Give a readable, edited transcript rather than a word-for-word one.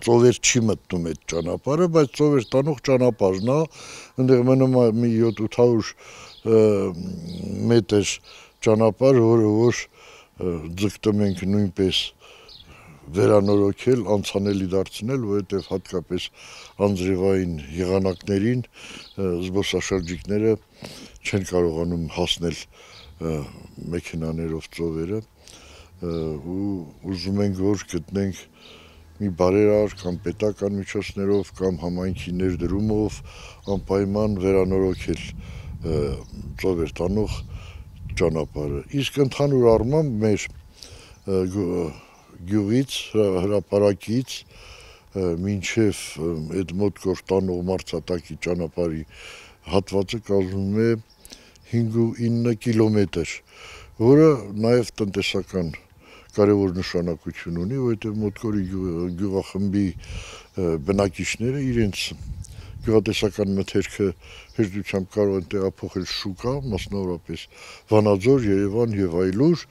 Ծովեր չի մտնում այդ ճանապարհը, բայց ծովեր տանող ճանապարհն է, այնտեղ մնում է մի 700-800 մետր ճանապարհ, որը որ ձգտում ենք նույնպես վերանորոգել, անցանելի դարձնել, որովհետև հատկապես անձրևային եղանակներին զբոսաշրջիկները չեն կարողանում հասնել մեքենաներով ծովերը ու ուզում ենք որ գտնենք մի բարերար կամ պետական միջոցներով կամ համայնքի ներդրումով անպայման վերանորոգել ծովեր տանող ճանապարհը։ Իսկ ընդհանուր առմամբ մեր գյուղից, հրապարակից մինչև այդ մոտ կոր տանող մարզատակի ճանապարհի հատվածը կազմում է 5-9 կիլոմետր, որը նաև տնտեսական կարևոր նշանակություն ունի, որովհետև Մոտկորի գյուղախմբի բնակիչները իրենց գյուղատնտեսական մթերքը հեշտությամբ կարող են տեղափոխել շուկա, մասնավորապես Վանաձոր, Երևան եւ այլուր։